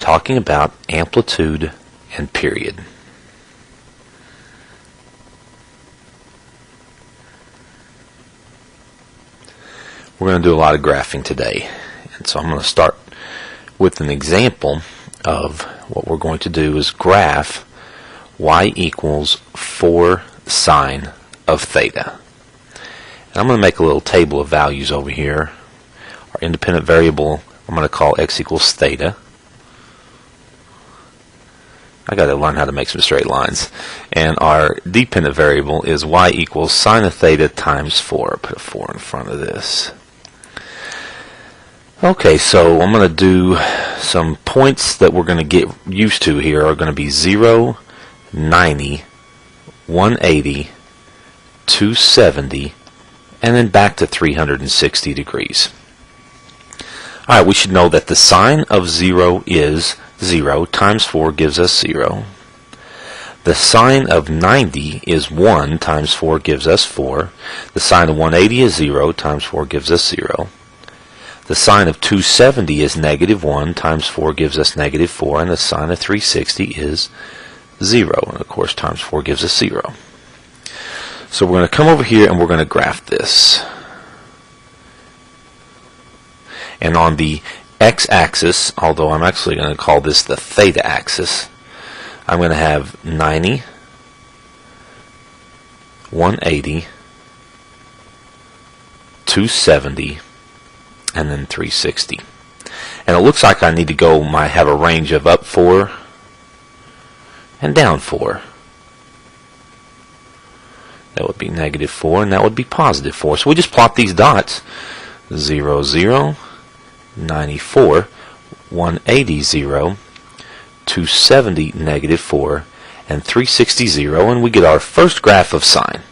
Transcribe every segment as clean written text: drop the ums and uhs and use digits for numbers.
talking about amplitude and period. We're going to do a lot of graphing today, and so I'm going to start with an example of what we're going to do is graph y equals 4 sine of theta. And I'm going to make a little table of values over here. Our independent variable I'm going to call x equals theta. I got to learn how to make some straight lines. And our dependent variable is y equals sine of theta times 4. Put a 4 in front of this. Okay, so I'm going to do some points that we're going to get used to here are going to be 0, 90, 180, 270, and then back to 360 degrees. Alright, we should know that the sine of 0 is 0 times 4 gives us 0. The sine of 90 is 1 times 4 gives us 4. The sine of 180 is 0 times 4 gives us 0. The sine of 270 is negative 1 times 4 gives us negative 4, and the sine of 360 is 0, and of course times 4 gives us 0. So we're going to come over here and we're going to graph this. And on the x-axis, although I'm actually going to call this the theta axis, I'm going to have 90, 180, 270, and then 360. And it looks like I need to have a range of up 4 and down 4. That would be negative 4, and that would be positive 4. So we just plot these dots. 0, 0, 94, 180, 0, 270, negative 4, and 360, 0, and we get our first graph of sine.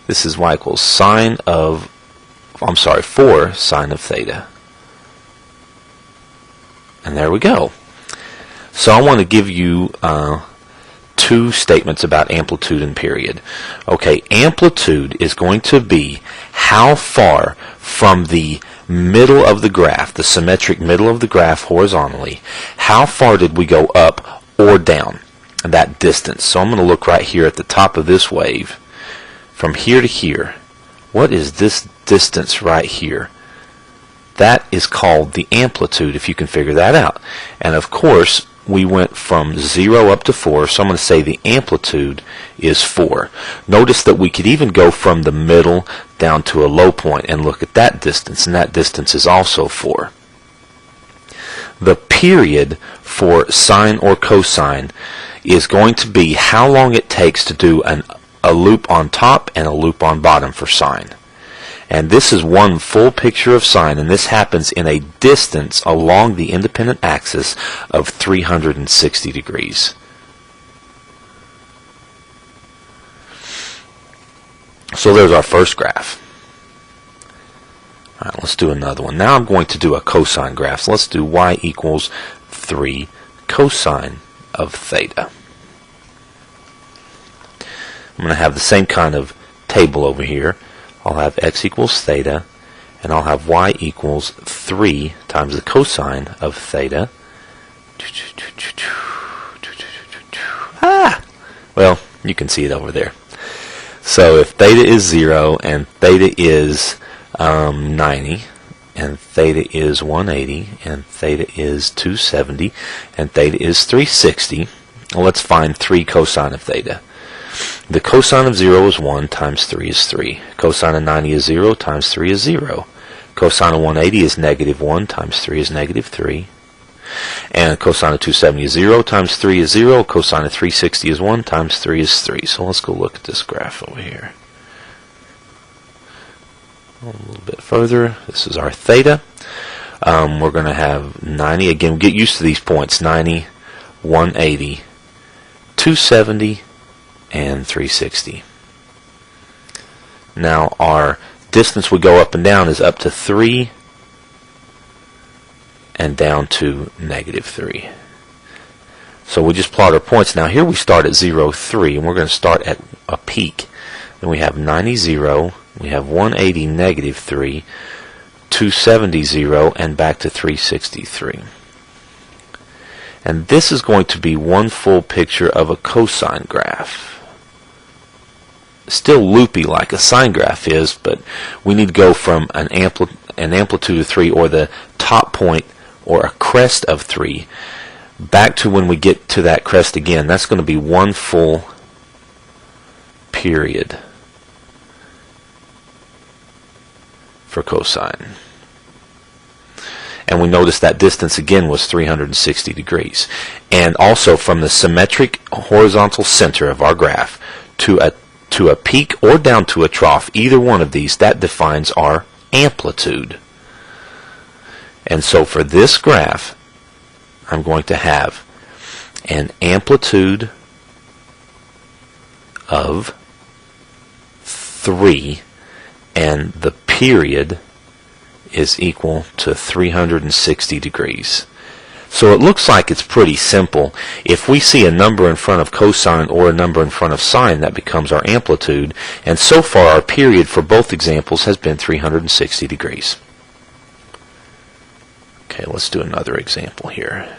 This is y equals 4 sine of theta. And there we go. So I want to give you two statements about amplitude and period. Okay, amplitude is going to be how far from the middle of the graph, the symmetric middle of the graph horizontally, how far did we go up or down, that distance. So I'm going to look right here at the top of this wave, from here to here. What is this distance right here? That is called the amplitude, if you can figure that out. And of course, we went from 0 up to 4, so I'm going to say the amplitude is 4. Notice that we could even go from the middle down to a low point and look at that distance, and that distance is also 4. The period for sine or cosine is going to be how long it takes to do a loop on top and a loop on bottom for sine. And this is one full picture of sine, and this happens in a distance along the independent axis of 360 degrees. So there's our first graph. All right, let's do another one. Now I'm going to do a cosine graph. So let's do y equals 3 cosine of theta. I'm going to have the same kind of table over here. I'll have x equals theta, and I'll have y equals 3 times the cosine of theta. Well, you can see it over there. So if theta is 0, and theta is 90, and theta is 180, and theta is 270, and theta is 360, well, let's find 3 cosine of theta. The cosine of 0 is 1 times 3 is 3. Cosine of 90 is 0 times 3 is 0. Cosine of 180 is negative 1 times 3 is negative 3. And cosine of 270 is 0 times 3 is 0. Cosine of 360 is 1 times 3 is 3. So let's go look at this graph over here. A little bit further. This is our theta. We're going to have 90. Again, get used to these points. 90, 180, 270, and 360. Now our distance we go up and down is up to 3 and down to negative 3. So we just plot our points. Now here we start at 0, 3, and we're going to start at a peak. Then we have 90, 0, we have 180, negative 3, 270, 0, and back to 363. And this is going to be one full picture of a cosine graph. Still loopy like a sine graph is, but we need to go from an amplitude of 3, or the top point, or a crest of 3, back to when we get to that crest again. That's going to be one full period for cosine. And we notice that distance again was 360 degrees. And also from the symmetric horizontal center of our graph to a peak or down to a trough, either one of these, that defines our amplitude. And so for this graph, I'm going to have an amplitude of 3, and the period is equal to 360 degrees. So it looks like it's pretty simple. If we see a number in front of cosine or a number in front of sine, that becomes our amplitude. And so far our period for both examples has been 360 degrees. Okay, let's do another example here.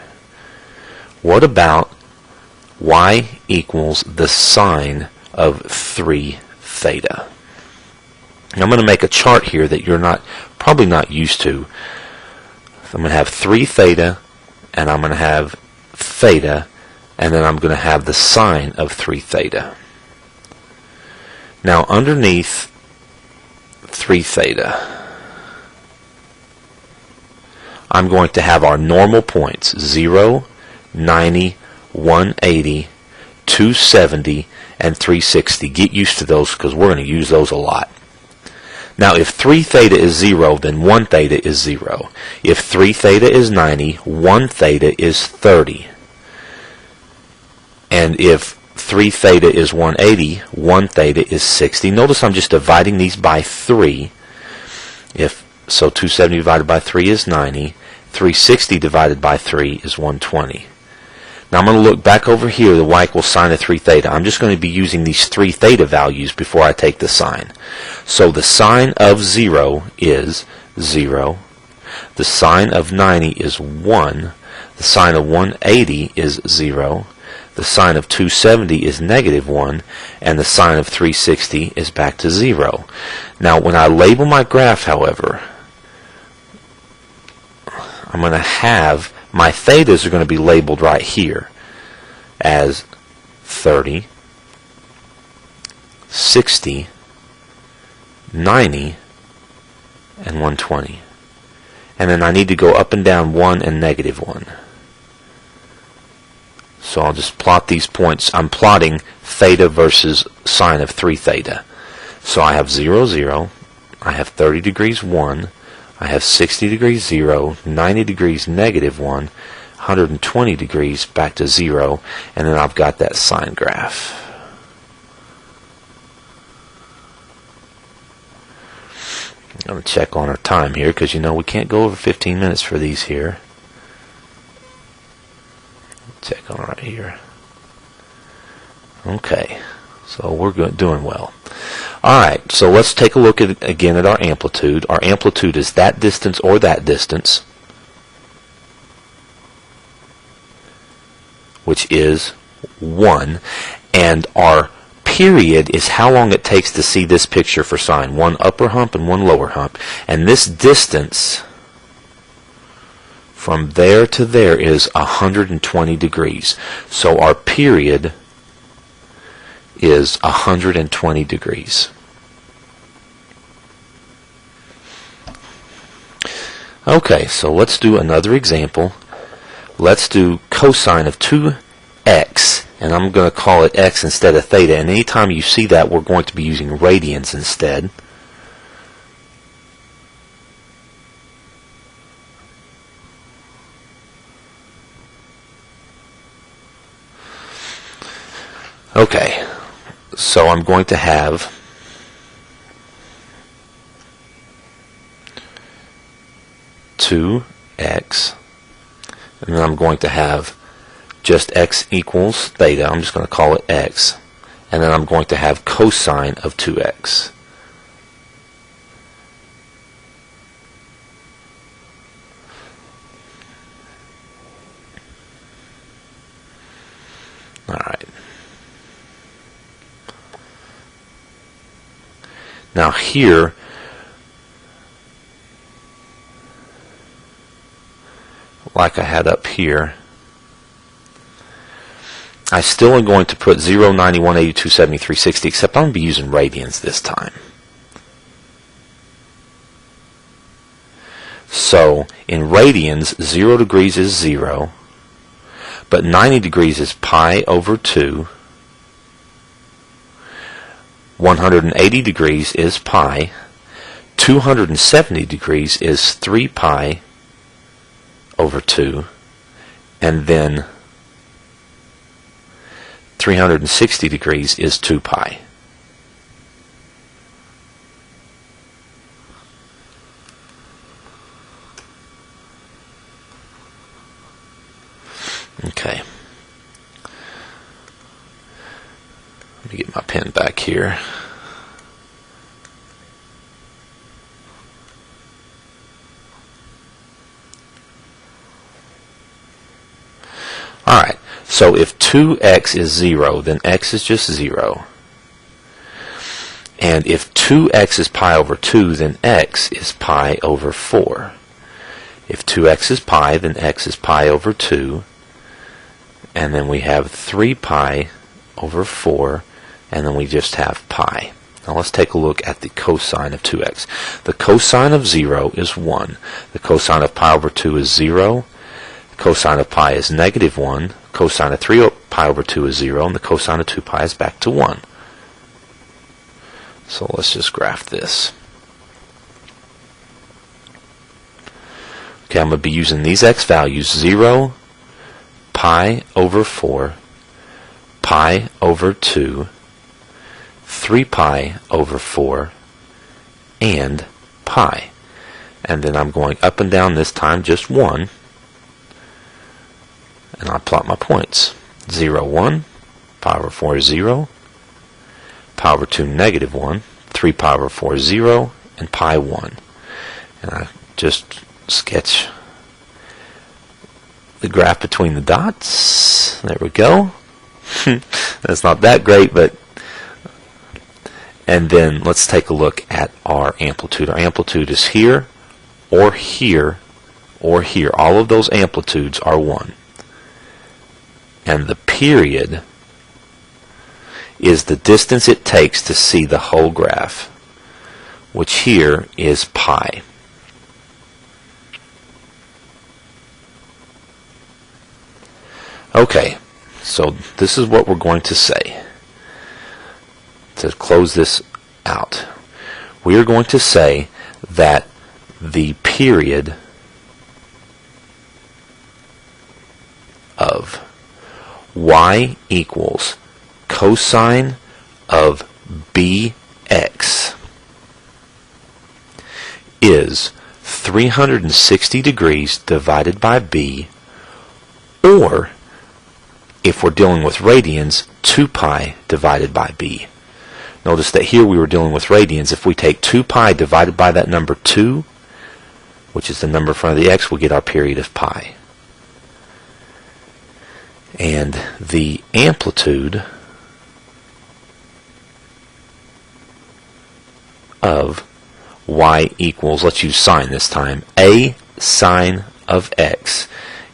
What about y equals the sine of 3 theta? Now I'm going to make a chart here that you're probably not used to. So I'm going to have 3 theta, and I'm going to have theta, and then I'm going to have the sine of 3 theta. Now underneath 3 theta, I'm going to have our normal points, 0, 90, 180, 270, and 360. Get used to those because we're going to use those a lot. Now if 3 theta is 0, then 1 theta is 0. If 3 theta is 90, 1 theta is 30. And if 3 theta is 180, 1 theta is 60. Notice I'm just dividing these by 3. So 270 divided by 3 is 90. 360 divided by 3 is 120. Now I'm going to look back over here, the y equals sine of 3 theta. I'm just going to be using these 3 theta values before I take the sine. So the sine of 0 is 0. The sine of 90 is 1. The sine of 180 is 0. The sine of 270 is negative 1. And the sine of 360 is back to 0. Now when I label my graph, however, I'm going to have my thetas are going to be labeled right here as 30, 60, 90, and 120. And then I need to go up and down 1 and negative 1. So I'll just plot these points. I'm plotting theta versus sine of 3 theta. So I have 0, 0. I have 30 degrees 1. I have 60 degrees 0, 90 degrees negative 1, 120 degrees back to 0, and then I've got that sine graph. I'm going to check on our time here because you know we can't go over 15 minutes for these here. Check on right here. Okay, so we're doing well. Alright, so let's take a look again at our amplitude. Our amplitude is that distance or that distance, which is 1. And our period is how long it takes to see this picture for sine. One upper hump and one lower hump. And this distance from there to there is 120 degrees. So our period is 120 degrees. Okay, so let's do another example. Let's do cosine of 2x, and I'm going to call it x instead of theta. And anytime you see that, we're going to be using radians instead. Okay, so I'm going to have 2x, and then I'm going to have just x equals theta. I'm just going to call it x, and then I'm going to have cosine of 2x. All right. Now here, like I had up here, I still am going to put 0, 91, 82, 73, 60, except I'm going to be using radians this time. So in radians, 0 degrees is 0, but 90 degrees is pi over 2. 180 degrees is pi. 270 degrees is 3 pi over 2. And then 360 degrees is 2 pi. Okay. Let me get my pen back here. Alright, so if 2x is 0, then x is just 0. And if 2x is pi over 2, then x is pi over 4. If 2x is pi, then x is pi over 2. And then we have 3 pi over 4, and then we just have pi. Now let's take a look at the cosine of 2x. The cosine of 0 is 1. The cosine of pi over 2 is 0. The cosine of pi is negative 1. Cosine of 3 pi over 2 is 0. And the cosine of 2 pi is back to 1. So let's just graph this. Okay, I'm going to be using these x values: 0, pi over 4, pi over 2, 3 pi over 4, and pi. And then I'm going up and down this time just 1. And I'll plot my points. 0, 1, pi over 4 is 0, pi over 2 negative 1, 3 pi over 4 is 0, and pi 1. And I just sketch the graph between the dots. There we go. That's not that great, but... And then let's take a look at our amplitude. Our amplitude is here, or here, or here. All of those amplitudes are 1. And the period is the distance it takes to see the whole graph, which here is pi. Okay, so this is what we're going to say to close this out. We are going to say that the period of y equals cosine of bx is 360 degrees divided by b, or if we're dealing with radians, 2 pi divided by b. Notice that here we were dealing with radians. If we take 2 pi divided by that number 2, which is the number in front of the x, we'll get our period of pi. And the amplitude of y equals, let's use sine this time, a sine of x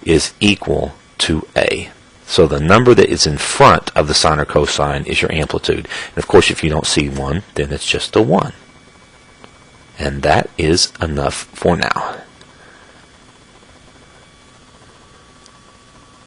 is equal to a. So the number that is in front of the sine or cosine is your amplitude. And of course, if you don't see 1, then it's just a 1. And that is enough for now.